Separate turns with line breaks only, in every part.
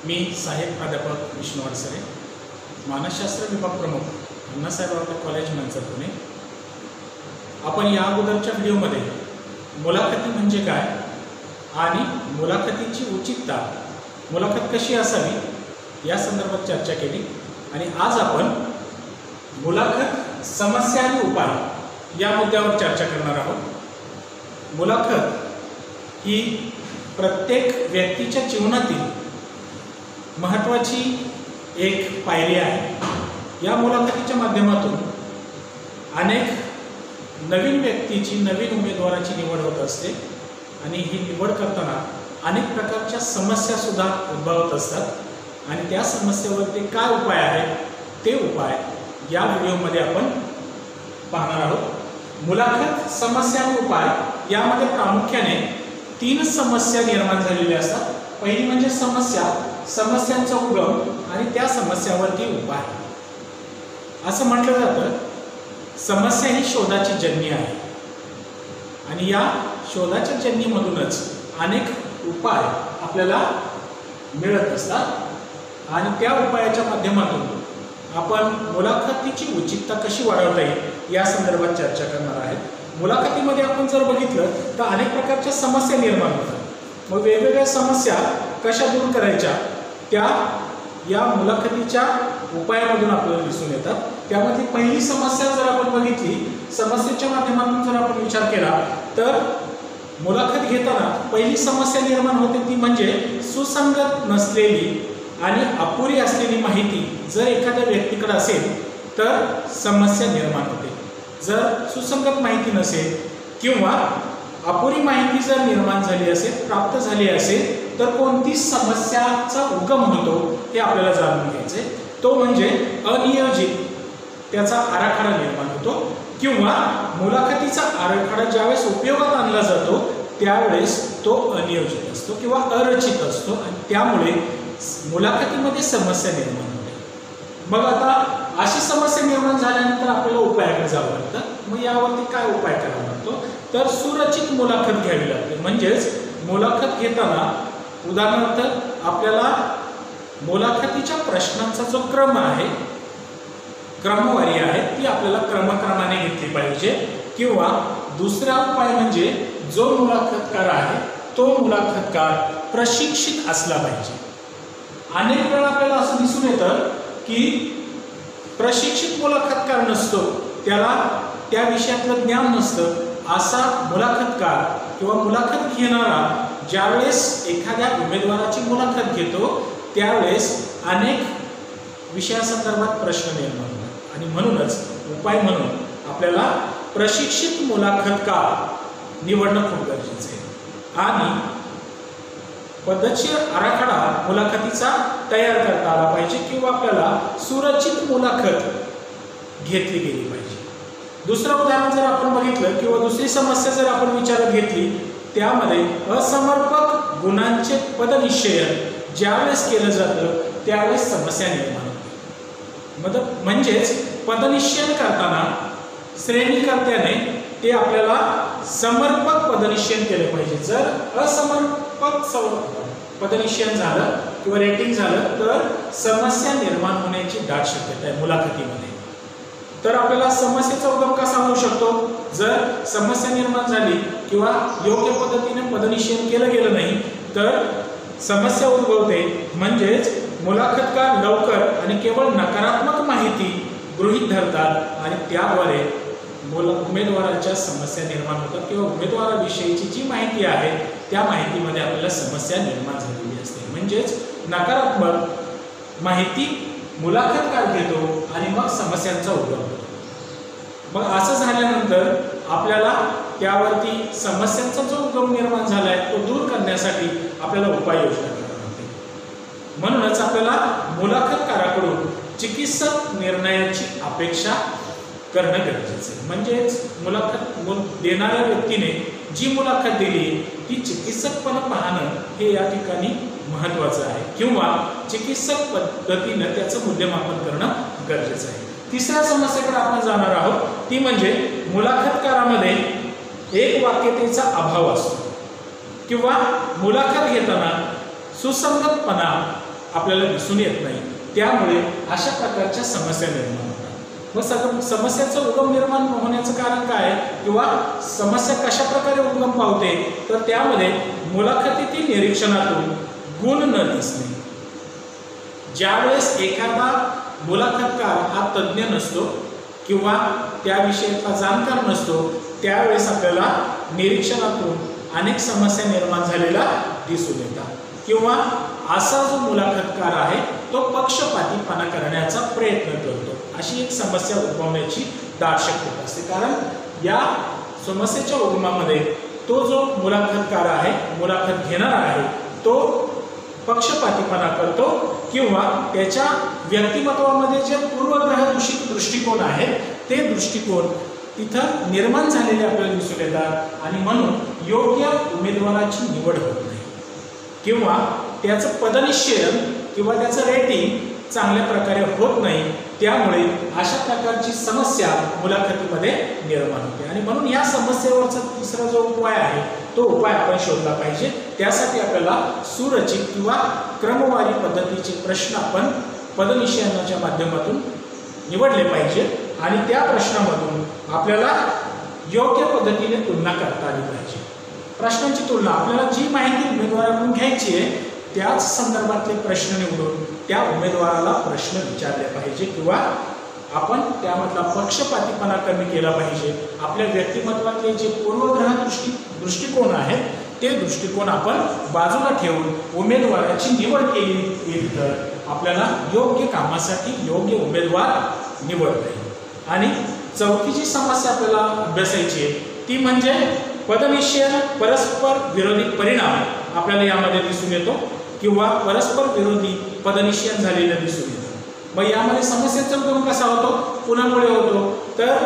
मी साहेब प्राध्यापक विष्णू अडसरे, मानसशास्त्र विभाग प्रमुख, अण्णासाहेब कॉलेज मंचर पुणे। आपण या अगोदरच्या व्हिडिओमध्ये मुलाखती म्हणजे काय आणि मुलाखतीची उचितता, मुलाखत कशी असावी या संदर्भात चर्चा केली आणि आज आपण मुलाखत समस्या आणि उपाय या मुद्द्यावर चर्चा करणार आहोत। मुलाखत ही प्रत्येक व्यक्तीच्या जीवनातील महत्त्वाची एक पायरी आहे। या मुलाखतीच्या माध्यमातून अनेक नवीन व्यक्तीची, नवीन उमेदवाराची निवड होत असते आणि ही निवड करताना अनेक प्रकारच्या समस्या सुद्धा उद्भवत असतात आणि त्या समस्येवरती काय उपाय आहेत ते उपाय या व्हिडिओमध्ये आपण पाहणार आहोत। मुलाखत समस्या आणि उपाय यामध्ये प्रामुख्याने 3 समस्या निर्माण झालेल्या असतात। पहिली म्हणजे समस्यांचा उगम आणि त्या समस्यावरती उपाय। असं म्हटलं जातं, समस्या ही शोधाची जननी आहे आणि या शोधाच्या जननीमधूनच अनेक उपाय आपल्याला मिळत असतात आणि त्या उपायाच्या माध्यमातून आपण मुलाखतीची उचितता कशी वाढवता येईल या संदर्भात चर्चा करणार आहेत। मुलाखतीमध्ये आपण जर बघितलं तर अनेक प्रकारच्या समस्या निर्माण होतात। मग वेगवेगळ्या समस्या कशा दूर करायच्या त्या या मुलाखतीच्या उपायामधून आपल्याला दिसून येतात। त्यामध्ये पहिली समस्या जर आपण बघितली, समस्येच्या माध्यमातून जर आपण विचार केला तर मुलाखत घेताना पहिली समस्या निर्माण होते ती म्हणजे सुसंगत नसलेली आणि अपुरी असलेली माहिती जर एखाद्या व्यक्तीकडे असेल तर समस्या निर्माण होते। जर सुसंगत माहिती नसेल किंवा अपुरी माहिती जर निर्माण झाली असेल, प्राप्त झाली असेल तर कोणती समस्याचा उगम होतो हे आपल्याला जाणून घ्यायचे। तो म्हणजे अनियोजित त्याचा आराखडा निर्माण होतो किंवा मुलाखतीचा आराखडा ज्यावेळेस उपयोगात आणला जातो त्यावेळेस तो अनियोजित असतो किंवा अरचित असतो आणि त्यामुळे मुलाखतीमध्ये समस्या निर्माण होते। मग आता अशी समस्या निर्माण झाल्यानंतर आपल्याला उपायाकडे जावं लागतं। मग यावरती काय उपाय करावा लागतो तर सुरचित मुलाखत घ्यावी लागते। म्हणजेच मुलाखत घेताना उदाहरणार्थ आपल्याला मुलाखतीच्या प्रश्नांचा जो क्रम आहे, क्रमवारी आहे ती आपल्याला क्रमाने घेतली पाहिजे किंवा दुसरा उपाय म्हणजे जो मुलाखतकार आहे तो मुलाखतकार प्रशिक्षित असला पाहिजे। अनेक वेळा आपल्याला असं दिसून येतं की प्रशिक्षित मुलाखतकार नसतो, त्याला त्या विषयातलं ज्ञान नसतं। असा मुलाखतकार किंवा मुलाखत घेणारा ज्यावेळेस एखाद्या उमेदवाराची मुलाखत घेतो त्यावेळेस अनेक विषयासंदर्भात प्रश्न निर्माण होतात आणि म्हणूनच उपाय म्हणून आपल्याला प्रशिक्षित मुलाखतकार निवडणं खूप गरजेचं आहे आणि पद्धतशीर आराखडा मुलाखतीचा तयार करता आला पाहिजे किंवा आपल्याला सुरक्षित मुलाखत घेतली गेली पाहिजे। दुसरं उदाहरण जर आपण बघितलं किंवा दुसरी समस्या जर आपण विचारात घेतली त्यामध्ये असमर्पक गुणांचे पदनिश्चयन ज्यावेळेस केलं जातं त्यावेळेस समस्या निर्माण होते। म्हणजेच पदनिश्चयन करताना श्रेणीकर्त्याने ते आपल्याला समर्पक पदनिश्चयन केले पाहिजे। जर असमर्पक पदनिश्चयन झालं किंवा रेटिंग झालं तर समस्या निर्माण होण्याची दाट शक्यता आहे मुलाखतीमध्ये। तर आपल्याला समस्येचा उगम कसा होऊ शकतो, जर समस्या निर्माण झाली किंवा योग्य पद्धतीने पदनिश्चयन केलं गेलं नाही तर समस्या उद्भवते। म्हणजेच मुलाखतकार लवकर आणि केवळ नकारात्मक माहिती गृहीत धरतात आणि त्याद्वारे उमेदवाराच्या समस्या निर्माण होतात किंवा उमेदवाराविषयीची जी माहिती आहे त्या माहितीमध्ये आपल्याला समस्या निर्माण झालेली असते। म्हणजेच नकारात्मक माहिती मुलाखतकार घेतो आणि मग समस्यांचा उगम होतो। मग असं झाल्यानंतर आपल्याला त्यावरती समस्यांचा जो उगम निर्माण झाला आहे तो दूर करण्यासाठी आपल्याला उपाययोजना करावी लागते। म्हणूनच आपल्याला मुलाखतकाराकडून चिकित्सक निर्णयाची अपेक्षा करणं गरजेचं आहे। म्हणजेच मुलाखत देणाऱ्या व्यक्तीने जी मुलाखत दिली ती चिकित्सकपणे पाहणं हे या ठिकाणी महत्त्वाचं आहे किंवा चिकित्सक पद्धतीनं त्याचं मूल्यमापन करणं गरजेचं आहे। तिसऱ्या समस्येकडे आपण जाणार आहोत ती म्हणजे मुलाखतकारामध्ये एकवाक्यतेचा अभाव असतो किंवा मुलाखत घेताना सुसंगतपणा आपल्याला दिसून येत नाही. त्यामुळे अशा प्रकारच्या समस्या निर्माण होतात. मग समस्याचं उगम निर्माण होण्याचं कारण काय किंवा समस्या कशा प्रकारे उगम पावते, तर त्यामध्ये मुलाखतीतील निरीक्षणातून गुण न दिसणे. ज्यावेळेस एखादा मुलाखतकार हा तज्ज्ञ नसतो किंवा त्या विषयाचा जाणकार नसतो, त्यावेळेस आपल्याला निरीक्षणातून अनेक समस्या निर्माण झालेल्या दिसून येतात. किंवा असा जो मुलाखतकार आहे तो पक्षपातीपणा करण्याचा प्रयत्न करतो, अशी एक समस्या उद्भवण्याची दाट शक्यता असते. कारण या समस्येच्या उगमामध्ये तो जो मुलाखतकार आहे, मुलाखत घेणारा आहे, तो पक्षपातीपणा करतो किंवा त्याच्या व्यक्तिमत्वामध्ये जे पूर्वग्रह दूषित दृष्टिकोन आहेत ते दृष्टिकोन तिथं निर्माण झालेले आपल्याला दिसून येतात आणि म्हणून योग्य उमेदवाराची निवड होत नाही किंवा त्याचं पदनिश्चयन किंवा त्याचं रेटिंग चांगल्या प्रकारे होत नाही. त्यामुळे अशा प्रकारची समस्या मुलाखतीमध्ये निर्माण होते आणि म्हणून या समस्येवरचा तिसरा जो उपाय आहे तो उपाय आपण शोधला पाहिजे. त्यासाठी आपल्याला सुरचित किंवा क्रमवारी पद्धतीचे प्रश्न आपण पदनिश्चयनाच्या माध्यमातून निवडले पाहिजे आणि त्या प्रश्नामधून आपल्याला योग्य पद्धतीने तुलना करता आली पाहिजे. प्रश्नांची तुलना आपल्याला जी माहिती उमेदवाराकडून घ्यायची आहे त्याच संदर्भातले प्रश्न निवडून त्या उमेदवाराला प्रश्न विचारले पाहिजे किंवा आपण त्यामधला पक्षपातीपणा कमी केला पाहिजे. आपल्या व्यक्तिमत्वातले जे पूर्वग्रह दृष्टिकोन आहेत ते दृष्टिकोन आपण बाजूला ठेवून उमेदवाराची निवड केली तर आपल्याला योग्य कामासाठी योग्य उमेदवार निवडता येईल. आणि चौथी जी समस्या आपल्याला अभ्यासायची आहे ती म्हणजे पदनिश्चय परस्पर विरोधी परिणाम आपल्याला यामध्ये दिसून येतो किंवा परस्पर विरोधी पदनिश्चय झालेलं दिसून येतं. मग यामध्ये समस्येचा उगम कसा होतो, कुणामुळे होतो, तर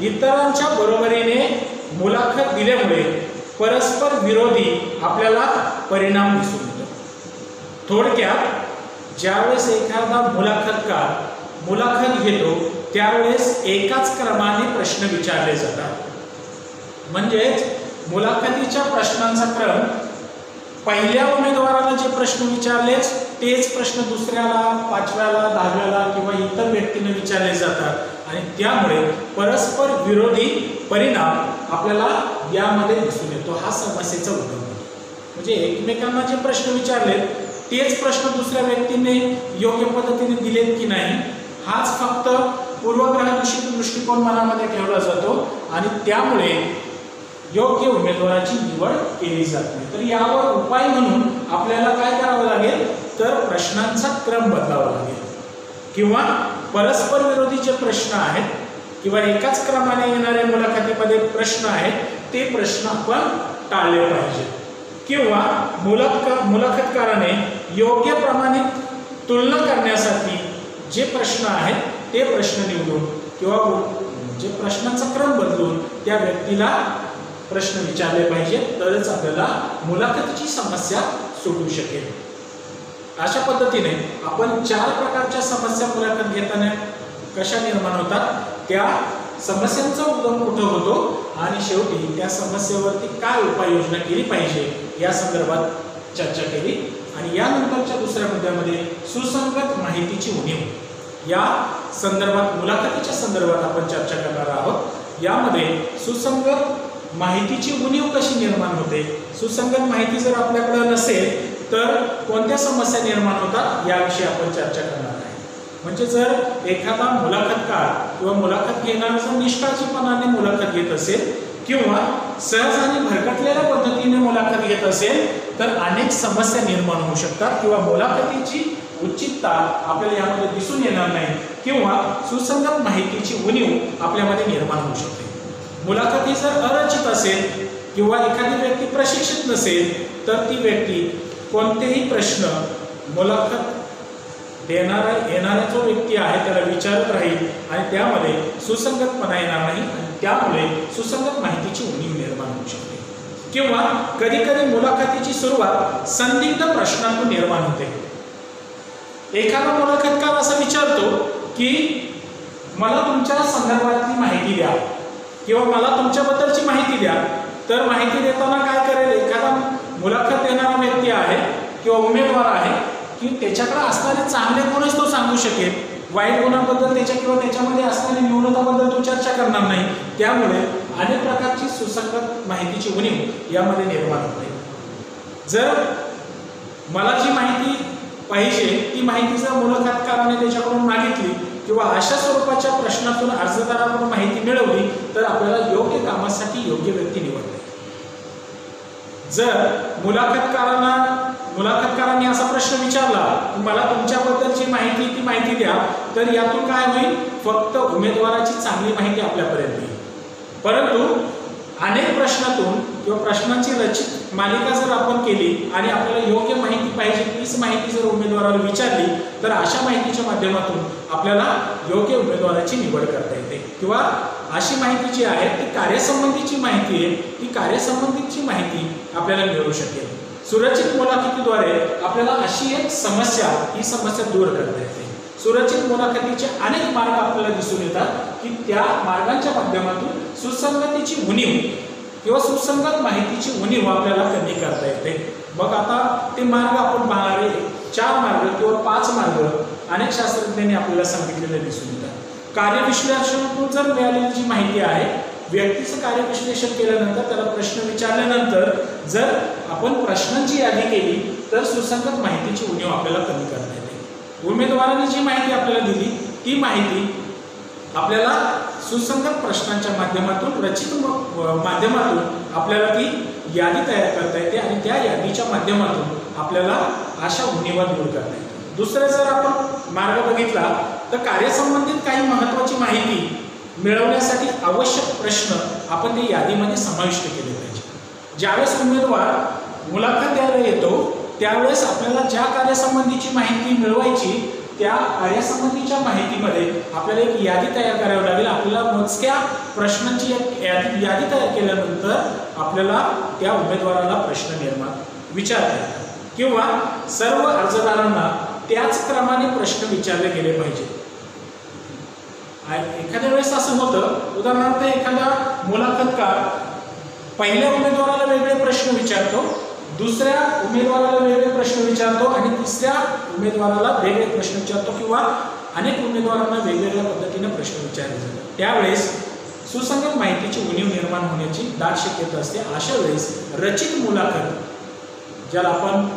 इतरांच्या बरोबरीने मुलाखत दिल्यामुळे परस्पर विरोधी आपल्याला परिणाम दिसून येतो. थोडक्यात ज्यावेळेस एखादा मुलाखतकार मुलाखत घेतो त्यावेळेस एकाच क्रमाने प्रश्न विचारले जातात. म्हणजेच मुलाखतीच्या प्रश्नांचा क्रम पहिल्या उमेदवाराला जे प्रश्न विचारलेच तेच प्रश्न दुसऱ्याला, पाचव्याला, दहाव्याला किंवा इतर व्यक्तींना विचारले जातात आणि त्यामुळे परस्पर विरोधी परिणाम आपल्याला यामध्ये दिसून येतो. हा समस्येचा उगम होतो. म्हणजे एकमेकांना जे प्रश्न विचारले तेच प्रश्न दुसऱ्या व्यक्तीने योग्य पद्धतीने दिलेत की नाही, हाच फक्त पूर्वग्रह दूषित दृष्टिकोन मनामध्ये ठेवला जातो आणि त्यामुळे योग्य उमेदवाराची निवड केली जात नाही. तर यावर उपाय म्हणून आपल्याला काय करावं लागेल, तर प्रश्नांचा क्रम बदलावा लागेल किंवा परस्पर विरोधी जे प्रश्न आहेत किंवा एकाच क्रमाने येणारे मुलाखतीमध्ये प्रश्न आहेत ते प्रश्न आपण टाळले पाहिजे किंवा मुलाखतकाराने योग्य प्रमाणात तुलना करण्यासाठी जे प्रश्न आहेत ते प्रश्न निवडून किंवा जे प्रश्नांचा क्रम बदलून त्या व्यक्तीला प्रश्न विचारले पाहिजे, तरच आपल्याला मुलाखतीची समस्या सुटू शकेल. अशा पद्धतीने आपण 4 प्रकारच्या समस्या मुलाखत घेताना कशा निर्माण होतात, त्या समस्यांचा उगम कुठं होतो आणि शेवटी त्या समस्येवरती काय उपाययोजना केली पाहिजे या संदर्भात चर्चा केली. आणि यानंतरच्या दुसऱ्या मुद्द्यामध्ये सुसंगत माहितीची उणीव या संदर्भात मुलाखतीच्या संदर्भात आपण चर्चा करणार आहोत. यामध्ये सुसंगत माहितीची उणीव कशी निर्माण होते, सुसंगत माहिती जर आपल्याकडे नसेल तर कोणत्या समस्या निर्माण होतात याविषयी आपण चर्चा करणार आहे. म्हणजे जर एखादा मुलाखतकार किंवा मुलाखत घेणारा जर निष्काळजीपणाने मुलाखत घेत असेल किंवा सहज आणि भरकटलेल्या पद्धतीने मुलाखत घेत असेल तर अनेक समस्या निर्माण होऊ शकतात किंवा मुलाखतीची उचितता आपल्याला यामध्ये दिसून येणार नाही किंवा सुसंगत माहितीची उणीव आपल्यामध्ये निर्माण होऊ शकते. मुलाखत ही जर अरचित असेल किंवा एखादी व्यक्ती प्रशिक्षित नसेल तर ती व्यक्ती कोणतेही प्रश्न मुलाखत येणारा जो व्यक्ती आहे त्याला विचारत राहील आणि त्यामध्ये सुसंगतपणा येणार नाही आणि त्यामुळे सुसंगत माहितीची उणीव निर्माण होऊ शकते. किंवा कधी कधी मुलाखतीची सुरुवात संदिग्ध प्रश्नातून निर्माण होते. एखादा मुलाखतकार असा विचारतो की मला तुमच्या संदर्भातली माहिती द्या किंवा मला तुमच्याबद्दलची माहिती द्या. तर माहिती देताना काय करेल, एखादा मुलाखत देणारा व्यक्ती आहे किंवा उमेदवार आहे की त्याच्याकडे असणारे चांगले गुणच तो सांगू शकेल, वाईट गुणांबद्दल त्याच्यामध्ये असणारी न्यूनताबद्दल तो चर्चा करणार नाही. त्यामुळे अनेक प्रकारची सुसंगत माहितीची उणीव यामध्ये निर्माण होते. जर मला जी माहिती पाहिजे ती माहिती जर मुलाखतकाराने त्याच्याकडून मागितली किंवा अशा स्वरूपाच्या प्रश्नातून अर्जदाराकडून माहिती मिळवली तर आपल्याला योग्य कामासाठी योग्य व्यक्ती निवडते. जर मुलाखतकारांनी असा प्रश्न विचारला की मला तुमच्याबद्दलची माहिती द्या, तर यातून काय होईल, फक्त उमेदवाराची चांगली माहिती आपल्यापर्यंत येईल. परंतु अनेक प्रश्नातून किंवा प्रश्नांची रचित मालिका जर आपण केली आणि आपल्याला योग्य माहिती पाहिजे तीच माहिती जर उमेदवाराला विचारली तर अशा माहितीच्या माध्यमातून आपल्याला योग्य उमेदवाराची निवड करता येते. किंवा अशी माहिती जी आहे ती कार्यसंबंधीची माहिती आहे, ती कार्यसंबंधीची माहिती आपल्याला मिळू शकेल. सुरक्षित मुलाखतीद्वारे आपल्याला अशी एक ही समस्या दूर करता येते. सुरक्षित मुलाखतीचे अनेक मार्ग आपल्याला दिसून येतात की त्या मार्गांच्या माध्यमातून सुसंगतीची उणीव किंवा सुसंगत माहितीची उणीव आपल्याला कमी करता येते. मग आता ते मार्ग आपण पाहणारे 4 मार्ग किंवा 5 मार्ग अनेक शास्त्रज्ञांनी आपल्याला सांगितलेले दिसून येतात. कार्यविश्लेषणातून जर मिळालेली जी माहिती आहे, व्यक्तीचं कार्यविश्लेषण केल्यानंतर त्याला प्रश्न विचारल्यानंतर जर आपण प्रश्नांची यादी केली तर सुसंगत माहितीची उणीव आपल्याला कमी करता येते. उमेदवारांनी जी माहिती आपल्याला दिली ती माहिती आपल्याला सुसंगत प्रश्नांच्या माध्यमातून रचित माध्यमातून आपल्याला ती यादी तयार करता येते आणि त्या यादीच्या माध्यमातून आपल्याला अशा उणीवा दूर करता येते. दुसरा जर आपण मार्ग बघितला तर कार्यसंबंधित काही महत्त्वाची माहिती मिळवण्यासाठी आवश्यक प्रश्न आपण त्या यादीमध्ये समाविष्ट केले पाहिजे. ज्यावेळेस उमेदवार मुलाखत द्यायला येतो त्यावेळेस आपल्याला ज्या कार्यासंबंधीची माहिती मिळवायची त्या कार्यासंबंधीच्या माहितीमध्ये आपल्याला एक यादी तयार करावी लागेल. आपल्याला मोजक्या प्रश्नांची एक यादी तयार केल्यानंतर आपल्याला त्या उमेदवाराला प्रश्न विचारता येतात किंवा सर्व अर्जदारांना त्याच क्रमाने प्रश्न विचारले गेले पाहिजे. एखाद्या वेळेस असं होतं, उदाहरणार्थ एखादा मुलाखतकार पहिल्या उमेदवाराला वेगळे प्रश्न विचारतो, दुसऱ्या उमेदवाराला वेगळे प्रश्न विचारतो आणि तिसऱ्या उमेदवाराला वेगळे प्रश्न विचारतो किंवा अनेक उमेदवारांना वेगवेगळ्या पद्धतीने प्रश्न विचारले जातात. त्यावेळेस सुसंगत माहितीची उणीव निर्माण होण्याची दाट शक्यता असते. अशा वेळेस रचित मुलाखत, ज्याला आपण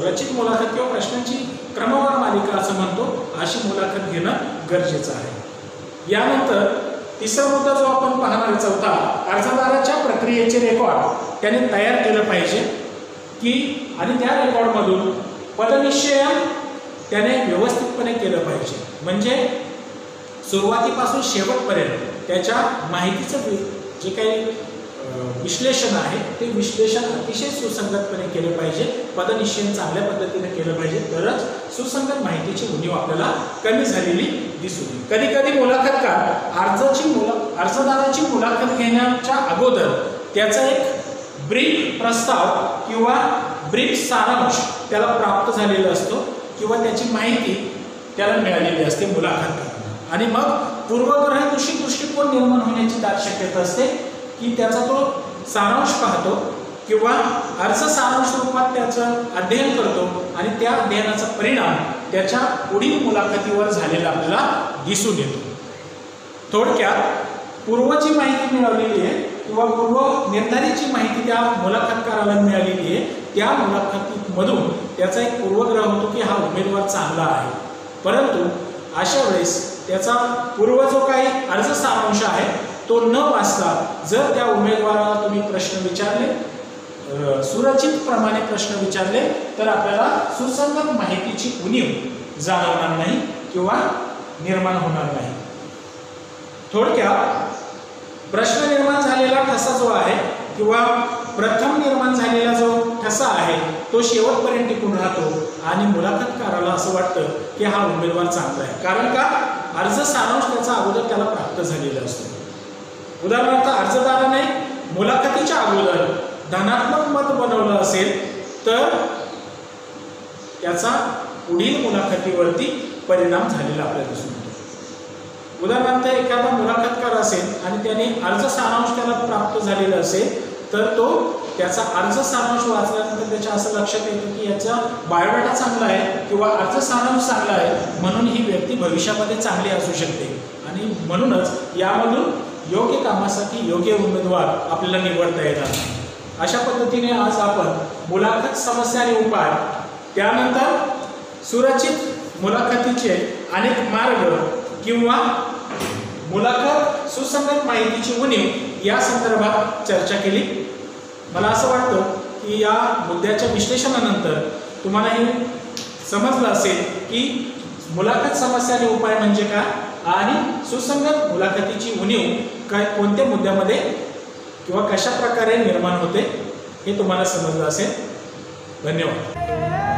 रचित मुलाखत किंवा प्रश्नांची क्रमवार मालिका असं म्हणतो, अशी मुलाखत घेणं गरजेचं आहे. यानंतर तिसरा मुद्दा जो आपण पाहणार आहे, चौथा, अर्जदाराच्या प्रक्रियेचे रेकॉर्ड त्याने तयार केलं पाहिजे की आणि त्या रेकॉर्डमधून पदनिश्चयन त्याने व्यवस्थितपणे केलं पाहिजे. म्हणजे सुरुवातीपासून शेवटपर्यंत त्याच्या माहितीचं जे काही विश्लेषण आहे ते विश्लेषण अतिशय सुसंगतपणे केलं पाहिजे, पदनिश्चयन चांगल्या पद्धतीने केलं पाहिजे, तरच सुसंगत माहितीची उणीव आपल्याला कमी झालेली दिसून येईल. कधी कधी मुलाखतकार अर्जदाराची मुलाखत घेण्याच्या अगोदर त्याचा एक ब्रीफ प्रस्ताव किंवा ब्रीफ सारांश त्याला प्राप्त झालेला असतो किंवा त्याची माहिती त्याला मिळालेली असते मुलाखतकारांना आणि मग पूर्वग्रहदूषित दृष्टिकोन निर्माण होण्याची दाट शक्यता असते की त्याचा तो सारांश पाहतो किंवा अर्ज सारांश रूपात त्याचं अध्ययन करतो आणि त्या अध्ययनाचा परिणाम त्याच्या पुढील मुलाखतीवर झालेला आपल्याला दिसून येतो. थोडक्यात पूर्वची माहिती मिळवलेली आहे किंवा पूर्व निर्धारितची माहिती त्या मुलाखतकाराला मिळालेली आहे, त्या मुलाखतीमधून त्याचा एक पूर्वग्रह होतो की हा उमेदवार चांगला आहे. परंतु अशा वेळेस त्याचा पूर्व जो काही अर्ज सारांश आहे तो न वाचता जर त्या उमेदवाराला तुम्ही प्रश्न विचारले, सुरक्षित प्रमाणे प्रश्न विचारले तर आपल्याला सुसंगत माहितीची उणीव जाणवणार नाही किंवा निर्माण होणार नाही. थोडक्यात प्रश्न निर्माण झालेला ठसा जो आहे किंवा प्रथम निर्माण झालेला जो ठसा आहे तो शेवटपर्यंत टिकून राहतो आणि मुलाखतकाराला असं वाटतं की हा उमेदवार चांगला आहे. कारण का, अर्ज सारांश त्याचा अगोदर त्याला प्राप्त झालेला असतो. उदाहरणार्थ अर्जदाराने मुलाखतीच्या अगोदर धनात्मक मत बनवलं असेल तर त्याचा पुढील मुलाखतीवरती परिणाम झालेला आपल्याला दिसून येतो. उदाहरणार्थ एखादा मुलाखतकार असेल आणि त्याने अर्ज सारांश त्याला प्राप्त झालेला असेल तर तो त्याचा अर्ज सारांश वाचल्यानंतर त्याच्या असं लक्षात येतं की याचा बायोडाटा चांगला आहे किंवा अर्ज सारांश चांगला आहे, म्हणून ही व्यक्ती भविष्यामध्ये चांगली असू शकते आणि म्हणूनच यामधून योग्य कामासाठी योग्य उमेदवार आपल्याला निवडता येतात। अशा पद्धतीने आज आपण मुलाखत समस्या आणि उपाय, त्यानंतर सुरक्षित मुलाखतीचे अनेक मार्ग किंवा मुलाखत सुसंगत माहितीची उणीव या संदर्भात चर्चा केली। मला असं वाटतं की या मुद्द्याच्या विश्लेषणानंतर तुम्हाला हे समजलं असेल की मुलाखत समस्या आणि उपाय म्हणजे काय आणि सुसंगत मुलाखतीची उणीव काय कोणत्या मुद्द्यामध्ये किंवा कशा प्रकारे निर्माण होते हे तुम्हाला समजलं असेल। धन्यवाद।